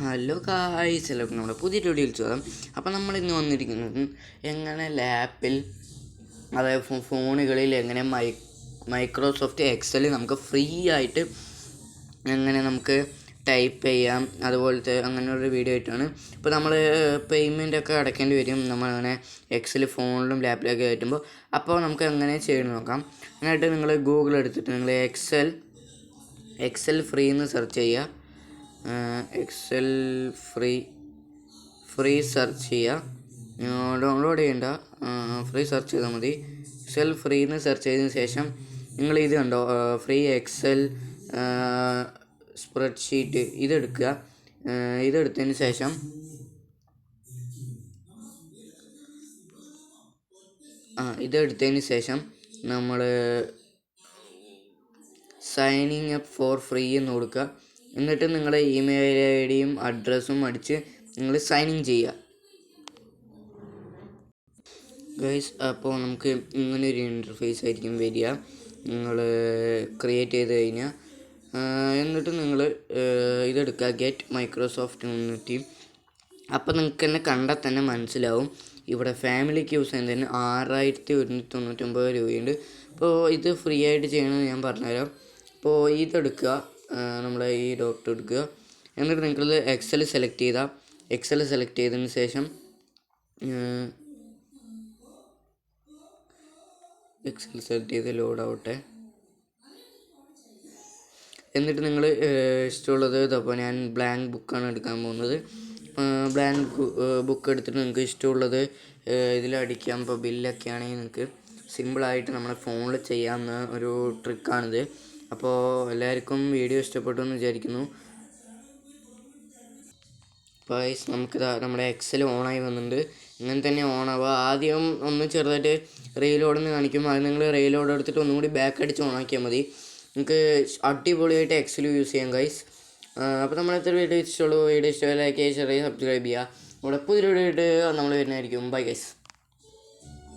Hello guys, എല്ലാവർക്കും നമ്മുടെ പുതിയ വീഡിയോയിൽ സ്വാഗതം. അപ്പോൾ നമ്മളിന്ന് വന്നിരിക്കുന്നത് എങ്ങനെ ലാപ്പിൽ, അതായത് ഫോണുകളിൽ എങ്ങനെ മൈക്രോസോഫ്റ്റ് എക്സൽ നമുക്ക് ഫ്രീ ആയിട്ട് എങ്ങനെ നമുക്ക് ടൈപ്പ് ചെയ്യാം, അതുപോലത്തെ അങ്ങനെയൊരു വീഡിയോ ആയിട്ടാണ്. ഇപ്പോൾ നമ്മൾ പേയ്മെൻറ്റൊക്കെ അടയ്ക്കേണ്ടി വരും നമ്മളങ്ങനെ എക്സൽ ഫോണിലും ലാപ്പിലൊക്കെ കയറ്റുമ്പോൾ. അപ്പോൾ നമുക്ക് എങ്ങനെ ചെയ്യണം നോക്കാം. അതിനായിട്ട് നിങ്ങൾ ഗൂഗിൾ എടുത്തിട്ട് നിങ്ങൾ എക്സൽ ഫ്രീ എന്ന് സെർച്ച് ചെയ്യുക. എക്സൽ ഫ്രീ സെർച്ച് ചെയ്യുക, ഡൗൺലോഡ് ചെയ്യേണ്ട, ഫ്രീ സെർച്ച് ചെയ്താൽ മതി. എക്സൽ ഫ്രീ എന്ന് സെർച്ച് ചെയ്തതിന് ശേഷം നിങ്ങൾ ഇത് കണ്ടോ, ഫ്രീ എക്സൽ സ്പ്രെഡ്ഷീറ്റ് ഇതെടുക്കുക. ഇതെടുത്തതിന് ശേഷം നമ്മൾ സൈനിങ് അപ്പ് ഫോർ ഫ്രീ എന്ന് കൊടുക്കുക. എന്നിട്ട് നിങ്ങളുടെ ഇമെയിൽ ഐ ഡിയും അഡ്രസ്സും അടിച്ച് നിങ്ങൾ സൈൻ ഇൻ ചെയ്യുക ഗൈസ്. അപ്പോൾ നമുക്ക് ഇങ്ങനൊരു ഇൻ്റർഫേസ് ആയിരിക്കും വരിക നിങ്ങൾ ക്രിയേറ്റ് ചെയ്ത് കഴിഞ്ഞാൽ. എന്നിട്ട് നിങ്ങൾ ഇതെടുക്കുക, ഗെറ്റ് മൈക്രോസോഫ്റ്റ് കമ്മ്യൂണിറ്റി. അപ്പോൾ നിങ്ങൾക്ക് തന്നെ കണ്ടാൽ തന്നെ മനസ്സിലാവും, ഇവിടെ ഫാമിലിക്ക് യൂസ് ചെയ്യുന്നതിന് 6199 രൂപയുണ്ട്. അപ്പോൾ ഇത് ഫ്രീ ആയിട്ട് ചെയ്യണമെന്ന് ഞാൻ പറഞ്ഞുതരാം. അപ്പോൾ ഇതെടുക്കുക, നമ്മളെ ഈ ഡോക്ടർ എടുക്കുക. എന്നിട്ട് നിങ്ങൾ എക്സൽ സെലക്ട് ചെയ്തതിന് ശേഷം എക്സൽ സെലക്ട് ചെയ്ത് ലോഡ് ആവട്ടെ. എന്നിട്ട് നിങ്ങൾ ഇഷ്ടമുള്ളത്, അപ്പോൾ ഞാൻ ബ്ലാങ്ക് ബുക്കാണ് എടുക്കാൻ പോകുന്നത്. ബ്ലാങ്ക് ബുക്ക് എടുത്തിട്ട് നിങ്ങൾക്ക് ഇഷ്ടമുള്ളത് ഇതിലടിക്കാം. ഇപ്പോൾ ബില്ലൊക്കെ ആണെങ്കിൽ നിങ്ങൾക്ക് സിമ്പിളായിട്ട് നമ്മുടെ ഫോണിൽ ചെയ്യാവുന്ന ഒരു ട്രിക്കാണിത്. അപ്പോൾ എല്ലാവർക്കും വീഡിയോ ഇഷ്ടപ്പെട്ടു എന്ന് വിചാരിക്കുന്നു. ഗൈസ്, നമുക്കിതാ നമ്മുടെ എക്സൽ ഓണായി വന്നിട്ടുണ്ട്. ഇങ്ങനെ തന്നെ ഓണാവുക. ആദ്യം ഒന്ന് ചെറുതായിട്ട് റീലോഡെന്ന് കാണിക്കും, അത് നിങ്ങൾ റീലോഡ് എടുത്തിട്ട് ഒന്നും കൂടി ബാക്ക് അടിച്ച് ഓണാക്കിയാൽ മതി. നിങ്ങൾക്ക് അടിപൊളിയായിട്ട് എക്സൽ യൂസ് ചെയ്യാം ഗൈസ്. അപ്പോൾ നമ്മളെത്ര വീഡിയോ ഇഷ്ടമുള്ളൂ, വീഡിയോ ഇഷ്ടമായി ലൈക്ക് ചെയ്യുക, ഷെയർ ചെയ്യുക, സബ്സ്ക്രൈബ് ചെയ്യുക. നമ്മുടെ പുതിയ വീഡിയോ ആയിട്ട് നമ്മൾ വരുന്നതായിരിക്കും. Bye guys.